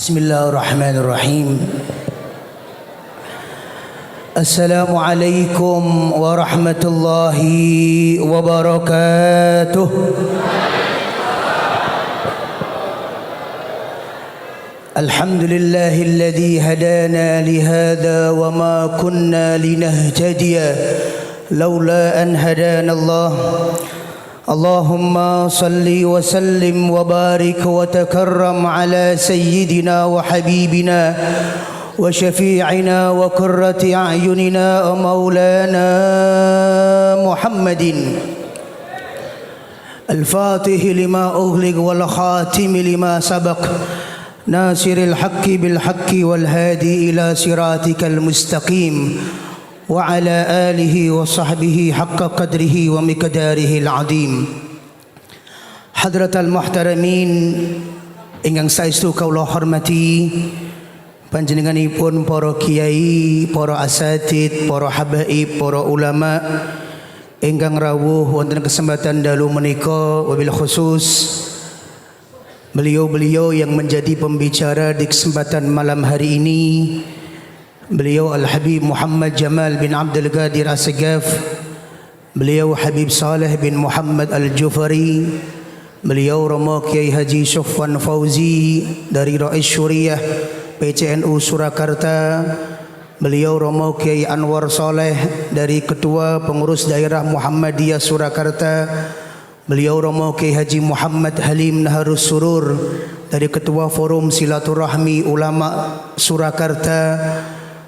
Bismillahirrahmanirrahim. Assalamualaikum warahmatullahi wabarakatuh. Alhamdulillahilladzi hadana lihada wa ma kunna linahtadiya laula an hadana Allah. Allahumma salli wa sallim wa barik wa takarram ala sayyidina wa habibina wa syafi'ina wa qurrati a'yunina wa maulana Muhammadin al-fatih lima ughliq wal khatim lima sabaq nasiril haqqi bil haqqi wal hadi ila siratikal mustaqim wa ala alihi wa sahbihi haqqa qadrihi wa miqdarihi al-azim. Hadratal muhtaramin ingkang saestu kawula hormati, panjenenganipun para kiai, para asatid, para habaib, para ulama ingkang rawuh wonten kesempatan dalu menika, wabil khusus beliau-beliau yang menjadi pembicara di kesempatan malam hari ini. Beliau Al-Habib Muhammad Jamal bin Abdul Qadir As-Sagaf, beliau Habib Saleh bin Muhammad Al-Jufari, beliau Romo Kiai Haji Sofwan Fauzi dari Rais Syuriah PCNU Surakarta, beliau Romo Kiai Anwar Saleh dari Ketua Pengurus Daerah Muhammadiyah Surakarta, beliau Romo Kiai Haji Muhammad Halim Naharus Surur dari Ketua Forum Silaturahmi Ulama Surakarta,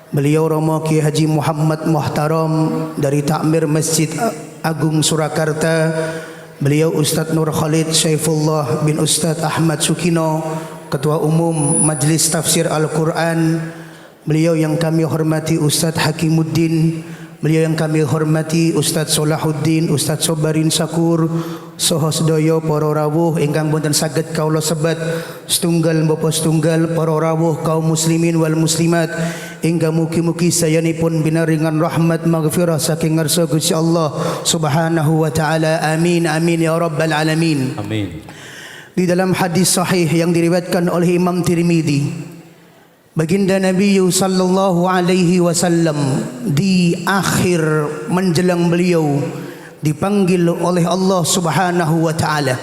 beliau Romo Kiai Haji Muhammad Muhtaram dari Takmir Masjid Agung Surakarta, beliau Ustadz Nur Khalid Syaifullah bin Ustadz Ahmad Sukino, Ketua Umum Majlis Tafsir Al-Quran, beliau yang kami hormati Ustadz Hakimuddin, beliau yang kami hormati Ustadz Solahuddin, Ustadz Sobarin Sakur, saha sedaya para rawuh ingkang boten saged kawula sebat setunggal bapa setunggal, para rawuh kaum muslimin wal muslimat ingkang mugi-mugi sayanipun binaringan rahmat maghfirah saking ngarsa Gusti Allah Subhanahu wa taala. Amin amin ya rabbal alamin. Amin. Di dalam hadis sahih yang diriwayatkan oleh Imam Tirmidzi, baginda Nabi sallallahu alaihi wasallam di akhir menjelang beliau dipanggil oleh Allah Subhanahu wa taala,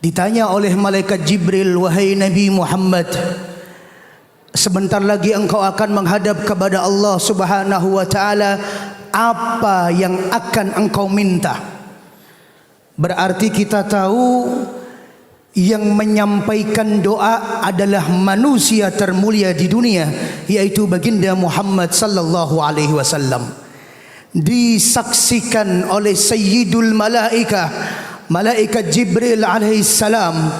ditanya oleh malaikat Jibril, wahai Nabi Muhammad, sebentar lagi engkau akan menghadap kepada Allah Subhanahu wa taala, apa yang akan engkau minta? Berarti kita tahu yang menyampaikan doa adalah manusia termulia di dunia, yaitu baginda Muhammad sallallahu alaihi wasallam. Disaksikan oleh Sayyidul Malaikah, malaikat Jibril alaihi salam,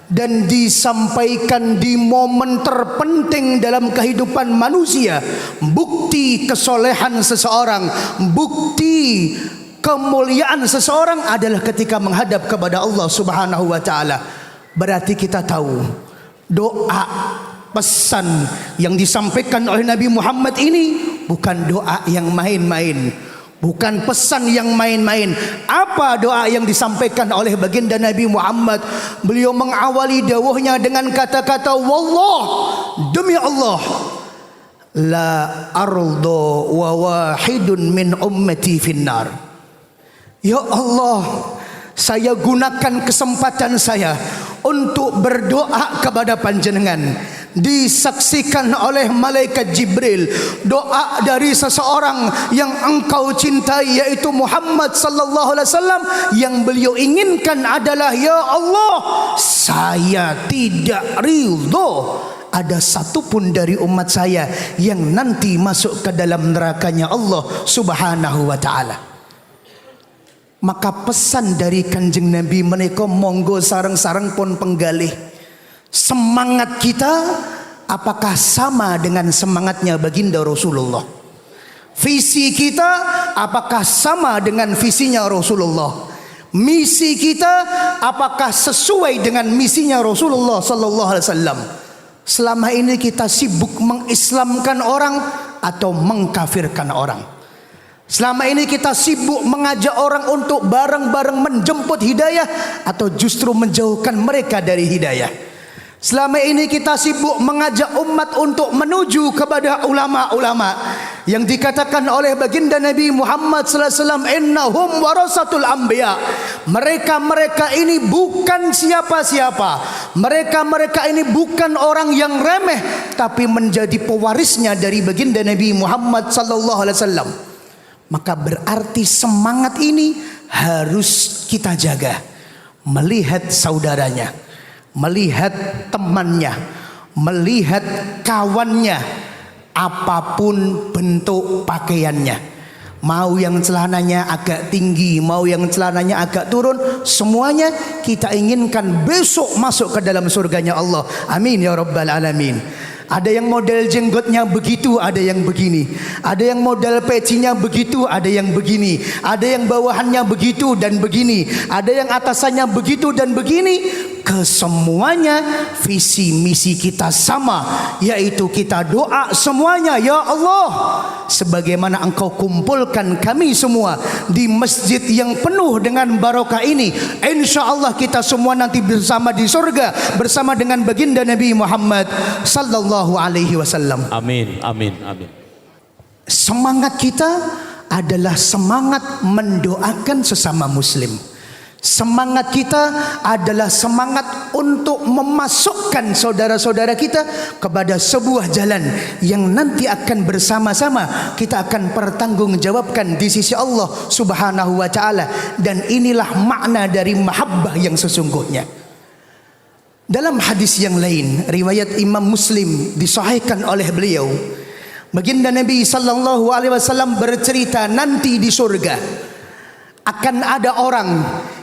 dan disampaikan di momen terpenting dalam kehidupan manusia, bukti kesolehan seseorang, bukti kemuliaan seseorang adalah ketika menghadap kepada Allah Subhanahu wa taala. Berarti kita tahu doa pesan yang disampaikan oleh Nabi Muhammad ini bukan doa yang main-main, bukan pesan yang main-main. Apa doa yang disampaikan oleh baginda Nabi Muhammad? Beliau mengawali dawuhnya dengan kata-kata wallah, demi Allah, la ardo wa wahidun min ummati finnar. Ya Allah, saya gunakan kesempatan saya untuk berdoa kepada panjenengan. Disaksikan oleh malaikat Jibril, doa dari seseorang yang engkau cintai, yaitu Muhammad sallallahu alaihi wasallam, yang beliau inginkan adalah, ya Allah, saya tidak ridho ada satupun dari umat saya yang nanti masuk ke dalam nerakanya Allah Subhanahu wa taala. Maka pesan dari Kanjeng Nabi menika monggo sareng-sareng pun penggalih. Semangat kita apakah sama dengan semangatnya baginda Rasulullah? Visi kita apakah sama dengan visinya Rasulullah? Misi kita apakah sesuai dengan misinya Rasulullah sallallahu alaihi wasallam? Selama ini kita sibuk mengislamkan orang atau mengkafirkan orang? Selama ini kita sibuk mengajak orang untuk bareng-bareng menjemput hidayah atau justru menjauhkan mereka dari hidayah? Selama ini kita sibuk mengajak umat untuk menuju kepada ulama-ulama yang dikatakan oleh baginda Nabi Muhammad sallallahu alaihi wasallam, innahum warasatul anbiya. Mereka ini bukan siapa-siapa. Mereka ini bukan orang yang remeh, tapi menjadi pewarisnya dari baginda Nabi Muhammad sallallahu alaihi wasallam. Maka berarti semangat ini harus kita jaga. Melihat saudaranya, melihat temannya, melihat kawannya, apapun bentuk pakaiannya, mau yang celananya agak tinggi, mau yang celananya agak turun, semuanya kita inginkan besok masuk ke dalam surganya Allah. Amin ya rabbal alamin. Ada yang model jenggotnya begitu, ada yang begini. Ada yang model pecinya begitu, ada yang begini. Ada yang bawahannya begitu dan begini. Ada yang atasannya begitu dan begini. Kesemuanya visi misi kita sama, yaitu kita doa semuanya, ya Allah, sebagaimana Engkau kumpulkan kami semua di masjid yang penuh dengan barokah ini, insya Allah kita semua nanti bersama di surga bersama dengan baginda Nabi Muhammad sallallahu alaihi wasallam. Amin, amin, amin. Semangat kita adalah semangat mendoakan sesama muslim. Semangat kita adalah semangat untuk memasukkan saudara-saudara kita kepada sebuah jalan yang nanti akan bersama-sama kita akan pertanggungjawabkan di sisi Allah Subhanahu wa taala. Dan inilah makna dari mahabbah yang sesungguhnya. Dalam hadis yang lain riwayat Imam Muslim disahihkan oleh beliau, baginda Nabi sallallahu alaihi wasallam bercerita, nanti di surga akan ada orang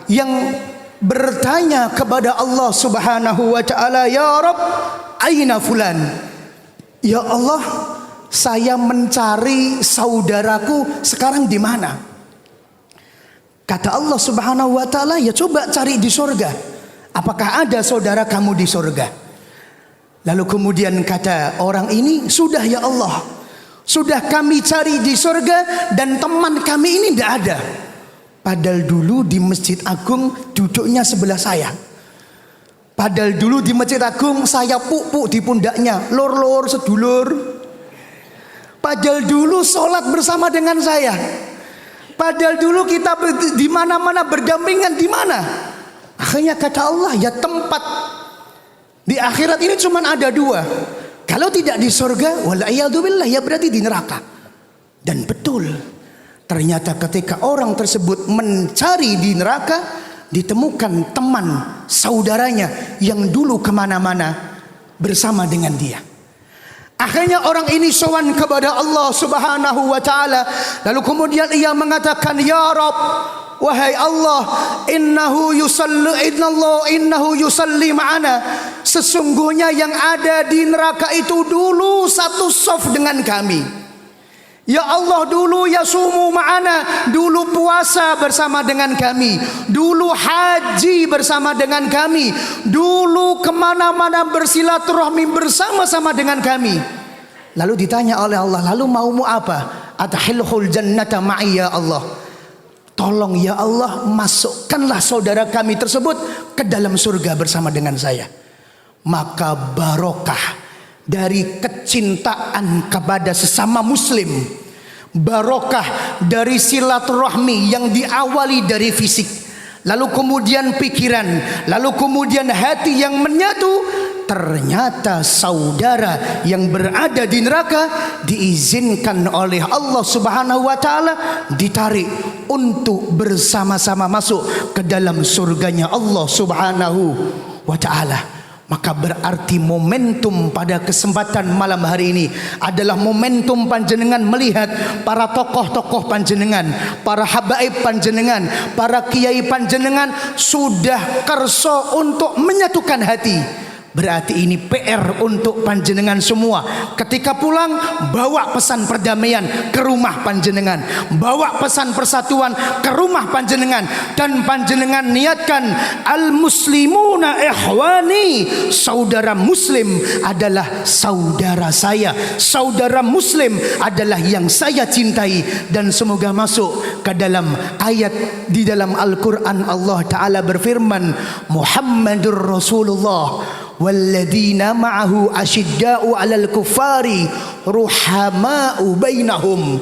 yang bertanya kepada Allah Subhanahu wa taala, ya Rabb, aina fulan? Ya Allah, saya mencari saudaraku sekarang di mana? Kata Allah Subhanahu wa taala, ya coba cari di surga. Apakah ada saudara kamu di surga? Lalu kemudian kata orang ini, sudah ya Allah, sudah kami cari di surga dan teman kami ini tidak ada. Padahal dulu di Masjid Agung duduknya sebelah saya. Padahal dulu di Masjid Agung saya puk-puk di pundaknya, lor-lor sedulur. Padahal dulu sholat bersama dengan saya. Padahal dulu kita di mana-mana berdampingan, di mana? Akhirnya kata Allah, ya tempat di akhirat ini cuma ada dua. Kalau tidak di surga, wala'iyadzubillah, ya berarti di neraka. Dan betul, ternyata ketika orang tersebut mencari di neraka, ditemukan teman saudaranya yang dulu kemana-mana bersama dengan dia. Akhirnya orang ini sowan kepada Allah Subhanahu wa taala. Lalu kemudian ia mengatakan, ya Rabb, wahai Allah, innahu yusalli ma'ana. Sesungguhnya yang ada di neraka itu dulu satu saf dengan kami. Ya Allah, dulu yasumu ma'ana, dulu puasa bersama dengan kami, dulu haji bersama dengan kami, dulu kemana-mana bersilaturahmi bersama-sama dengan kami. Lalu ditanya oleh Allah, lalu maumu apa? Atahilhul jannata ma'i ya Allah. Tolong ya Allah, masukkanlah saudara kami tersebut ke dalam surga bersama dengan saya. Maka barokah dari kecintaan kepada sesama muslim, barokah dari silaturahmi yang diawali dari fisik, lalu kemudian pikiran, lalu kemudian hati yang menyatu, ternyata saudara yang berada di neraka diizinkan oleh Allah Subhanahu wa taala ditarik untuk bersama-sama masuk ke dalam surganya Allah Subhanahu wa taala. Maka berarti momentum pada kesempatan malam hari ini adalah momentum panjenengan melihat para tokoh-tokoh panjenengan, para habaib panjenengan, para kiai panjenengan sudah kerso untuk menyatukan hati. Berarti ini PR untuk panjenengan semua. Ketika pulang, bawa pesan perdamaian ke rumah panjenengan, bawa pesan persatuan ke rumah panjenengan, dan panjenengan niatkan al muslimuna ikhwani, saudara muslim adalah saudara saya, saudara muslim adalah yang saya cintai. Dan semoga masuk ke dalam ayat di dalam Al-Quran. Allah Ta'ala berfirman, Muhammadur Rasulullah walladzina ma'ahu asyidda'u 'alal kuffari ruhama'u bainahum.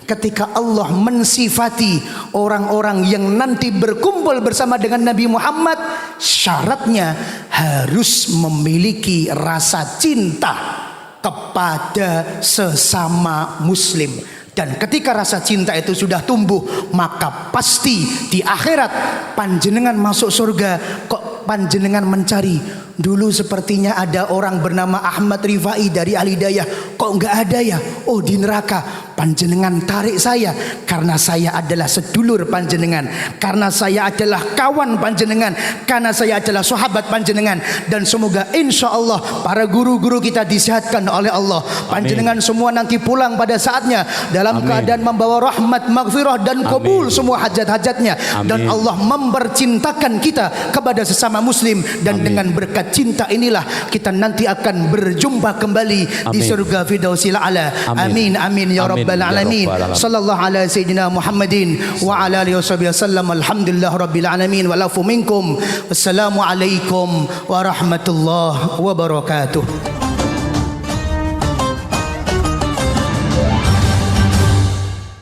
Ketika Allah mensifati orang-orang yang nanti berkumpul bersama dengan Nabi Muhammad, syaratnya harus memiliki rasa cinta kepada sesama muslim. Dan ketika rasa cinta itu sudah tumbuh, maka pasti di akhirat panjenengan masuk surga. Kok panjenengan mencari, dulu sepertinya ada orang bernama Ahmad Rifai dari Al-Hidayah, kok nggak ada ya? Oh, di neraka. Panjenengan tarik saya karena saya adalah sedulur panjenengan, karena saya adalah kawan panjenengan, karena saya adalah sahabat panjenengan. Dan semoga insya Allah para guru-guru kita disehatkan oleh Allah. Panjenengan semua nanti pulang pada saatnya dalam keadaan membawa rahmat, maghfirah dan kabul semua hajat-hajatnya. Dan Allah mempercintakan kita kepada sesama muslim. Dan dengan berkat cinta inilah kita nanti akan berjumpa kembali di surga Firdausil A'la. Amin amin ya rabbal alamin. Sallallahu ala sayyidina Muhammadin wa ala alihi wasallam. Alhamdulillah rabbil alamin. Walafu minkum. Wassalamu alaikum warahmatullahi wabarakatuh.